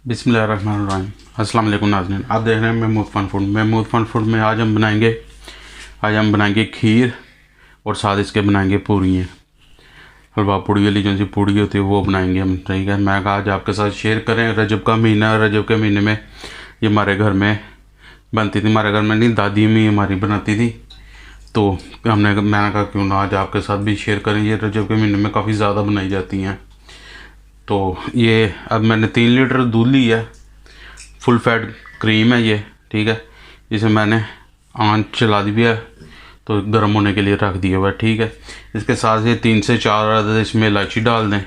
बिस्मिल्लाहिर्रहमानिर्रहीम। अस्सलाम वालेकुम नाज़रीन, आप देख रहे हैं महमूद फ़न फूड में आज हम बनाएंगे खीर और साथ इसके बनाएंगे पूरियाँ। हलवा पूड़ी वाली जो सी पूड़ी होती है वो बनाएंगे हम। ठीक है, मैं कहा आज आपके साथ शेयर करें। रजब का महीना है, रजब के महीने में ये हमारे घर में बनती थी। हमारे घर में नहीं, दादी में हमारी बनाती थी। तो मैंने कहा क्यों ना आज आपके साथ भी शेयर करें। ये रजब के महीने में काफ़ी ज़्यादा बनाई जाती हैं। तो ये अब मैंने 3 लीटर दूध लिया है, फुल फैट क्रीम है ये। ठीक है, इसे मैंने आंच चला दी है तो गर्म होने के लिए रख दिया हुआ है। ठीक है, इसके साथ ये 3 से 4 अदद इसमें इलायची डाल दें।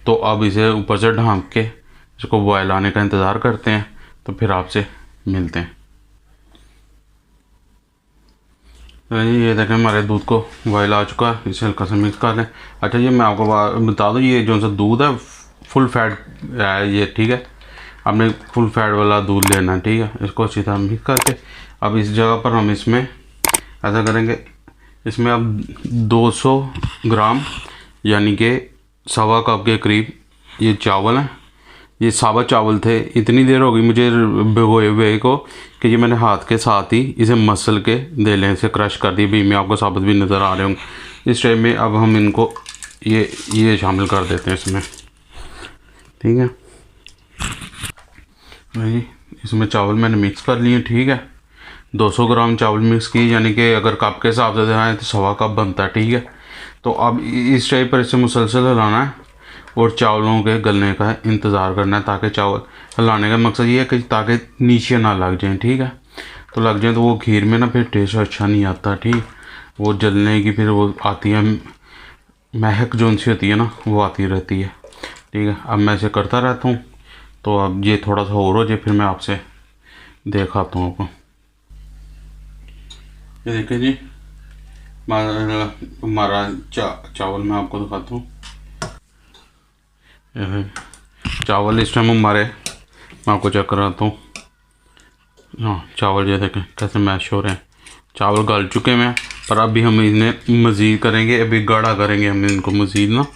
तो अब इसे ऊपर से ढाँप के इसको बॉयल आने का इंतज़ार करते हैं। तो फिर आपसे मिलते हैं। ये देखें हमारे दूध को बॉयल आ चुका है, इसे हल्का सा मिक्स कर लें। अच्छा, ये मैं आपको बता दूँ, ये जो सा दूध है फुल फैट है ये। ठीक है, आपने फुल फैट वाला दूध लेना है। ठीक है, इसको अच्छी तरह मिक्स करके अब इस जगह पर हम इसमें ऐसा करेंगे, इसमें अब 200 ग्राम यानी कि 1.25 कप के करीब ये चावल हैं। ये साबुत चावल थे। इतनी देर हो गई मुझे भिगोए हुए को कि ये मैंने हाथ के साथ ही इसे मसल के दे लें, इसे क्रश कर दी। भी में आपको साबुत भी नज़र आ रहे होंगे। इस टाइम में अब हम इनको ये शामिल कर देते हैं इसमें। ठीक है भाई, इसमें चावल मैंने मिक्स कर लिए। ठीक है, 200 ग्राम चावल मिक्स किए, यानी कि अगर कप के हिसाब से दिखाएँ तो 1.25 कप बनता है। ठीक है, तो अब इस टाइप पर इसे मुसलसल हिलाना है और चावलों के गलने का इंतज़ार करना है। ताकि चावल हिलाने का मकसद ये है कि ताकि नीचे ना लग जाएं। ठीक है, तो लग जाए तो वो खीर में ना फिर टेस्ट अच्छा नहीं आता। ठीक, वो जलने की फिर वो आती है महक जो सी होती है ना, वो आती रहती है। ठीक है, अब मैं इसे करता रहता हूँ। तो अब ये थोड़ा सा और हो जाए फिर मैं आपसे दिखाता हूँ आपको। ये देखिए जी, हमारा चावल मैं आपको दिखाता हूँ। चावल इस टाइम हमारे, मैं आपको चेक कराता हूँ। हाँ, चावल ये देखें कैसे मैश हो रहे हैं। चावल गल चुके हैं, पर अभी हम इन्हें मज़ीद करेंगे, अभी गाढ़ा करेंगे हम इनको मज़ीद ना,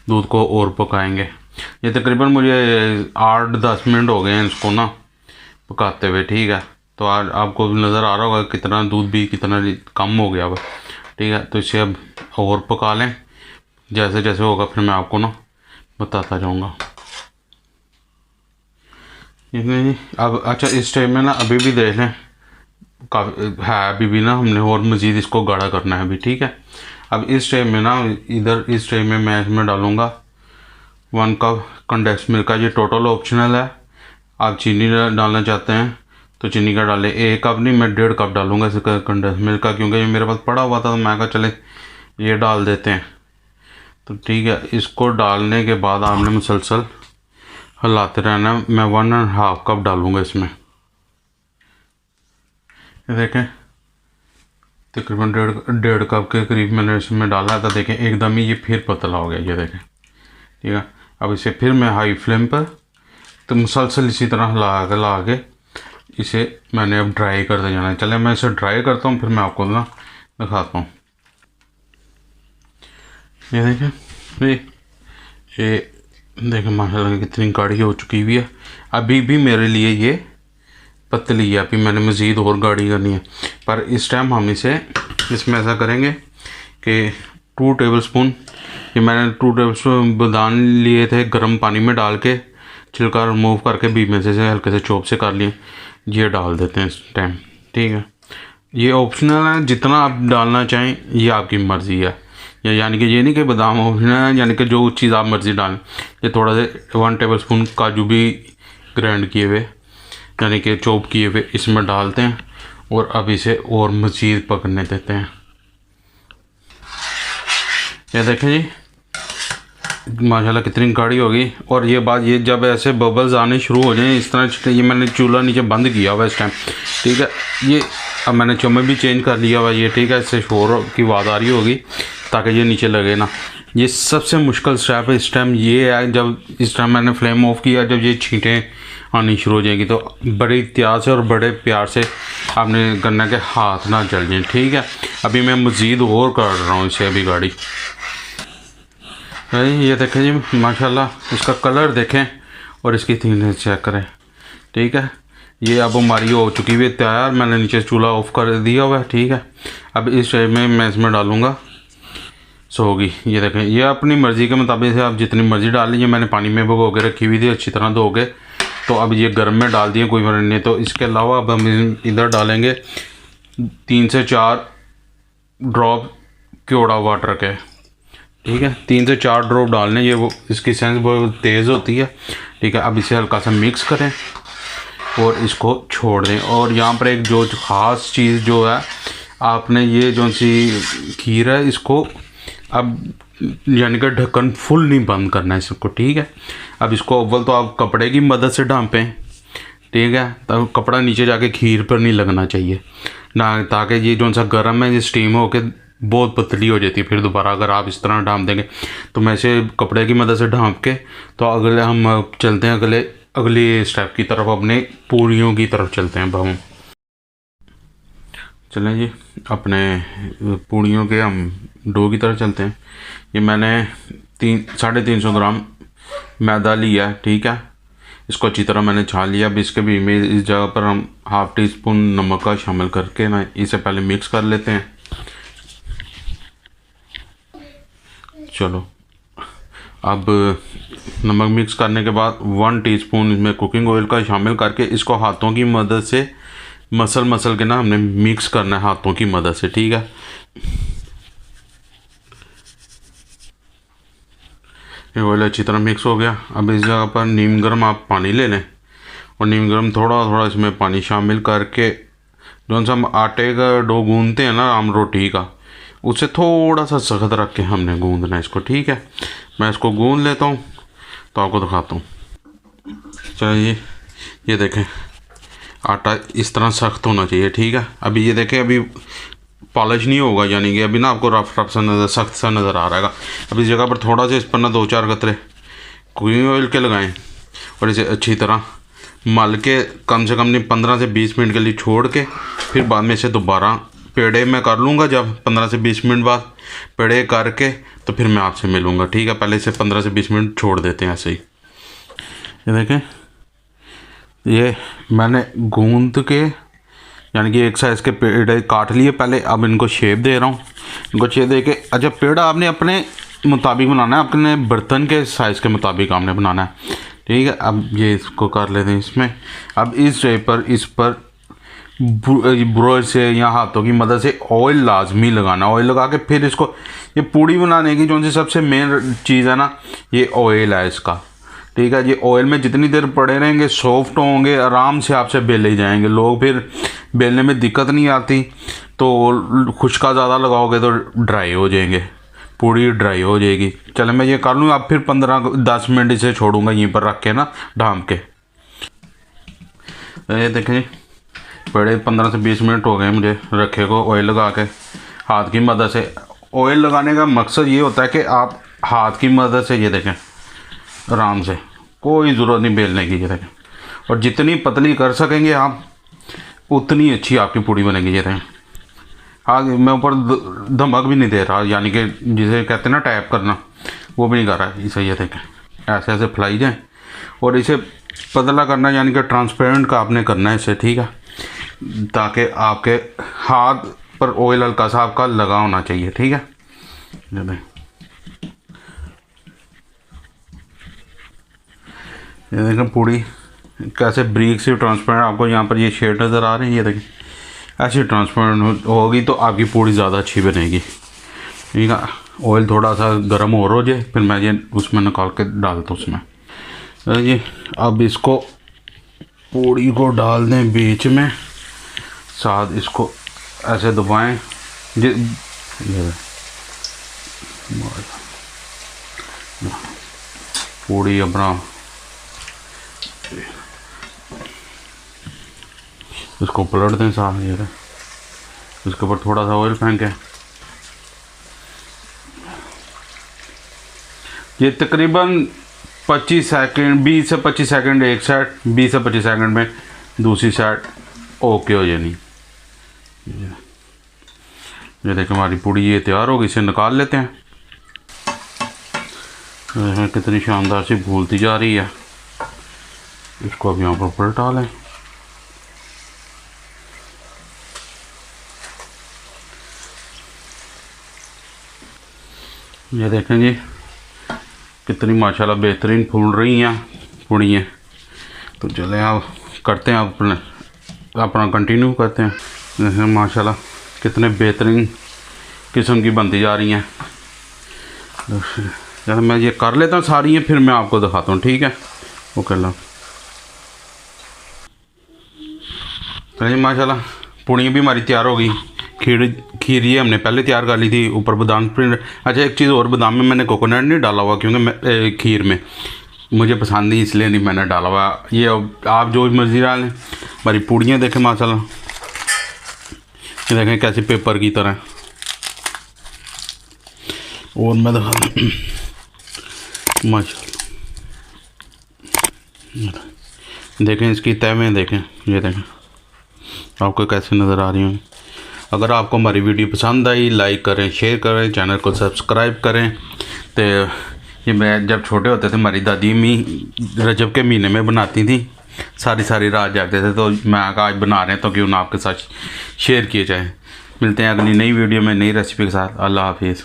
दूध को और पकाएंगे। ये तकरीबन मुझे 8-10 मिनट हो गए हैं इसको ना पकाते हुए। ठीक है, तो आज आपको नज़र आ रहा होगा कितना दूध भी कितना कम हो गया हुआ। ठीक है, तो इसे अब और पका लें। जैसे जैसे होगा फिर मैं आपको ना बताता जाऊँगा। अब अच्छा, इस टाइम में ना अभी भी देख लें काफ़ी है, अभी भी ना हमने और मज़ीद इसको गाढ़ा करना है अभी। ठीक है, अब इस टाइम में ना इस टाइम में मैं इसमें डालूँगा 1 कप कंडेंस मिल्क का। ये टोटल ऑप्शनल है, आप चीनी डालना चाहते हैं तो चीनी का डालें। 1 कप नहीं, मैं 1.5 कप डालूँगा इसका कंडेंस मिल्क का, क्योंकि ये मेरे पास पड़ा हुआ था तो मैं कहा चले ये डाल देते हैं। तो ठीक है, इसको डालने के बाद आपने मुसलसल हिलाते रहना। मैं 1.5 कप डालूँगा इसमें। ये देखें तकरीबन 1.5 कप के करीब मैंने इसमें डाला था। देखें एकदम ही ये फिर पतला हो गया, ये देखें। ठीक है, अब इसे फिर मैं हाई फ्लेम पर तो मुसलसल इसी तरह हिला के इसे मैंने अब ड्राई करते जाना है। चले मैं इसे ड्राई करता हूँ फिर मैं आपको ना दिखाता हूँ। ये देखें, ये देखें माशाल्लाह कितनी गाढ़ी हो चुकी हुई है। अभी भी मेरे लिए ये पतली है, अभी मैंने मज़ीद और गाढ़ी करनी है। पर इस टाइम हम इसमें ऐसा करेंगे कि 2 टेबलस्पून, ये मैंने 2 टेबलस्पून बादाम लिए थे गर्म पानी में डाल के, छिलका रिमूव करके बीच में से हल्के से चॉप से कर लिए। ये डाल देते हैं इस टाइम। ठीक है, ये ऑप्शनल है, जितना आप डालना चाहें ये आपकी मर्ज़ी है। यानी कि ये नहीं कि बादाम ऑप्शनल है, यानी कि जो चीज़ आप मर्ज़ी डालें। ये थोड़ा सा 1 टेबलस्पून काजू भी ग्राइंड किए हुए यानी कि चॉप किए हुए इसमें डालते हैं और अब इसे और मज़ीद पकने देते हैं। ये देखें जी माशाल्लाह कितनी गाढ़ी होगी। और ये बात, ये जब ऐसे बबल्स आने शुरू हो जाएं इस तरह, ये मैंने चूल्हा नीचे बंद किया हुआ इस टाइम। ठीक है, ये अब मैंने चम्मच भी चेंज कर लिया हुआ ये। ठीक है, इससे शोर की आवाज़ आ रही होगी ताकि ये नीचे लगे ना। ये सबसे मुश्किल स्टेप है इस टाइम ये है, जब इस टाइम मैंने फ्लेम ऑफ किया, जब ये छींटें आनी शुरू हो जाएगी तो बड़े एहतियात से और बड़े प्यार से आपने करना कि हाथ ना जल जाए। ठीक है, अभी मैं मज़ीद और कर रहा हूँ इसे अभी गाड़ी। ये देखें जी माशाल्लाह इसका कलर देखें और इसकी थिकनेस चेक करें। ठीक है, ये अब हमारी हो चुकी हुई है तैयार। मैंने नीचे चूल्हा ऑफ कर दिया हुआ है। ठीक है, अब इस ट्रे में मैं इसमें डालूँगा होगी। ये देखें, ये अपनी मर्ज़ी के मुताबिक से आप जितनी मर्ज़ी डाल लीजिए। मैंने पानी में भिगो के रखी हुई थी, अच्छी तरह धो के, तो अब ये गर्म में डाल दिए, कोई फर्क नहीं। तो इसके अलावा अब हम इधर डालेंगे 3 से 4 ड्रॉप क्योड़ा वाटर के। ठीक है, 3 से 4 ड्रॉप डालने, ये वो इसकी सेंस बहुत तेज़ होती है। ठीक है, अब इसे हल्का सा मिक्स करें और इसको छोड़ दें। और यहाँ पर एक जो ख़ास चीज़ जो है, आपने ये जो सी खीर है इसको अब यानी कि ढक्कन फुल नहीं बंद करना है इसको। ठीक है, अब इसको अव्वल तो आप कपड़े की मदद से ढांपें। ठीक है, तब कपड़ा नीचे जाके खीर पर नहीं लगना चाहिए ना, ताकि ये जो सा गर्म है ये स्टीम होके बहुत पतली हो जाती है। फिर दोबारा अगर आप इस तरह ढांप देंगे, तो मैं इसे कपड़े की मदद से ढांप के, तो अगले हम चलते हैं अगले स्टेप की तरफ, अपने पूरियों की तरफ चलते हैं। हम चलें जी, अपने पूड़ियों के हम डो की तरफ चलते हैं। ये मैंने 350 ग्राम मैदा लिया है। ठीक है, इसको अच्छी तरह मैंने छान लिया। अब इसके भी में इस जगह पर हम ½ टी स्पून नमक का शामिल करके ना इसे पहले मिक्स कर लेते हैं। चलो, अब नमक मिक्स करने के बाद 1 टीस्पून इसमें कुकिंग ऑयल का शामिल करके इसको हाथों की मदद से मसल के ना हमने मिक्स करना है हाथों की मदद से। ठीक है, ये ऑयल अच्छी तरह मिक्स हो गया। अब इस जगह पर नीम गर्म आप पानी ले लें और नीम गर्म थोड़ा थोड़ा इसमें पानी शामिल करके, जो सा हम आटे का डो गूंदते हैं ना आम रोटी का, उससे थोड़ा सा सख्त रख के हमने गूंदना है इसको। ठीक है, मैं इसको गूंद लेता हूँ तो आपको दिखाता हूँ। चलिए, ये देखें आटा इस तरह सख्त होना चाहिए। ठीक है, अभी ये देखें, अभी पॉलिश नहीं होगा, यानी कि अभी ना आपको रफ सा नज़र, सख्त सा नज़र आ रहा है। अब इस जगह पर थोड़ा सा इस पर ना 2-4 कतरे कुकिंग ऑयल के लगाएं और इसे अच्छी तरह मल के कम से कम नहीं 15 से 20 मिनट के लिए छोड़ के, फिर बाद में इसे दोबारा पेड़े में कर लूँगा। जब 15 से 20 मिनट बाद पेड़े करके, तो फिर मैं आपसे मिलूँगा। ठीक है, पहले इसे 15 से 20 मिनट छोड़ देते हैं ऐसे ही। ये देखें, ये मैंने गूंद के यानी कि एक साइज़ के पेड़े काट लिए पहले। अब इनको शेप दे रहा हूँ, इनको शेप दे के, अच्छा पेड़ा आपने अपने मुताबिक बनाना है, अपने बर्तन के साइज़ के मुताबिक आपने बनाना है। ठीक है, अब ये इसको कर लेते हैं इसमें। अब इस ट्रे पर इस पर ब्रश से या हाथों की मदद से ऑयल लाजमी लगाना। ऑयल लगा के फिर इसको, ये पूड़ी बनाने की जो सी सबसे मेन चीज़ है ना, ये ऑयल है इसका। ठीक है, ये ऑयल में जितनी देर पड़े रहेंगे सॉफ्ट होंगे, आराम से आपसे बेले जाएंगे लोग, फिर बेलने में दिक्कत नहीं आती। तो खुश्का ज़्यादा लगाओगे तो ड्राई हो जाएंगे, पूड़ी ड्राई हो जाएगी। चले मैं ये कर लूँ, अब फिर 15-10 मिनट इसे छोड़ूंगा यहीं पर रख के ना ढांप के। ये देखें, बड़े 15 से 20 मिनट हो गए मुझे रखे को ऑयल लगा के हाथ की मदद से। ऑयल लगाने का मकसद ये होता है कि आप हाथ की मदद से, ये देखें, आराम से, कोई ज़रूरत नहीं बेलने की। ये देखें, और जितनी पतली कर सकेंगे आप उतनी अच्छी आपकी पूड़ी बनेगी। ये देखें, हाँ, मैं ऊपर धमक भी नहीं दे रहा, यानी कि जिसे कहते हैं ना टैप करना, वो भी नहीं कर रहा है इसे। ये देखें, ऐसे ऐसे फैलाई जाए और इसे पतला करना, यानी कि ट्रांसपेरेंट का आपने करना है इसे। ठीक है, ताकि आपके हाथ पर ऑयल हल्का सा आपका लगा होना चाहिए। ठीक है, ये देखें पूड़ी कैसे ब्रीक से ट्रांसपेरेंट, आपको यहाँ पर ये शेड नज़र आ रहे हैं। ये देखें, ऐसी ट्रांसपेरेंट होगी तो आपकी पूड़ी ज़्यादा अच्छी बनेगी। ठीक है, ऑयल थोड़ा सा गर्म और हो जाए, फिर मैं ये उसमें निकाल के डालता हूँ उसमें। ये अब इसको पूड़ी को डाल दें बीच में, साथ इसको ऐसे दबाएं। पूड़ी अपना इसको पलट दें साथ, ये इसके ऊपर थोड़ा सा ऑयल फेंकें। ये तकरीबन 25 सेकंड, 20 से 25 सेकंड एक साइड, 20 से 25 सेकंड में दूसरी साइड ओके हो जानी। ये देखें, हमारी पूड़ी ये तैयार हो गई, इसे निकाल लेते हैं। कितनी शानदार सी भूलती जा रही है। इसको अब यहाँ पर पलटा लें। ये देखें जी कितनी माशाल्लाह बेहतरीन फूल रही हैं पूड़ियाँ। तो चलें अब करते हैं अपना कंटिन्यू करते हैं। जैसे माशाल्लाह कितने बेहतरीन किस्म की बनती जा रही हैं। चलो मैं ये कर लेता हूँ सारी हैं, फिर मैं आपको दिखाता हूँ, ठीक है। वो कर लो। चलिए माशाल्लाह पूड़ियाँ भी हमारी तैयार हो गई। खीर ये हमने पहले तैयार कर ली थी, ऊपर बादाम प्रिंट। अच्छा एक चीज़ और, बादाम में मैंने कोकोनट नहीं डाला हुआ क्योंकि मैं खीर में मुझे पसंद नहीं, इसलिए नहीं मैंने डाला हुआ। ये आप जो मर्ज़ी डाल लें। हमारी पूड़ियाँ देखें माशाल्लाह, ये देखें कैसे पेपर की तरह। और मैं दिखा दूँ माशाल्लाह, देखें इसकी तह देखें, ये देखें आपको कैसे नज़र आ रही होंगी। अगर आपको हमारी वीडियो पसंद आई लाइक करें, शेयर करें, चैनल को सब्सक्राइब करें। तो ये मैं जब छोटे होते थे हमारी दादी अम्मी रजब के महीने में बनाती थी, सारी रात जागते थे। तो मैं आज बना रहे हैं तो क्यों ना आपके साथ शेयर किए जाए। मिलते हैं अगली नई वीडियो में नई रेसिपी के साथ। अल्लाह हाफिज़।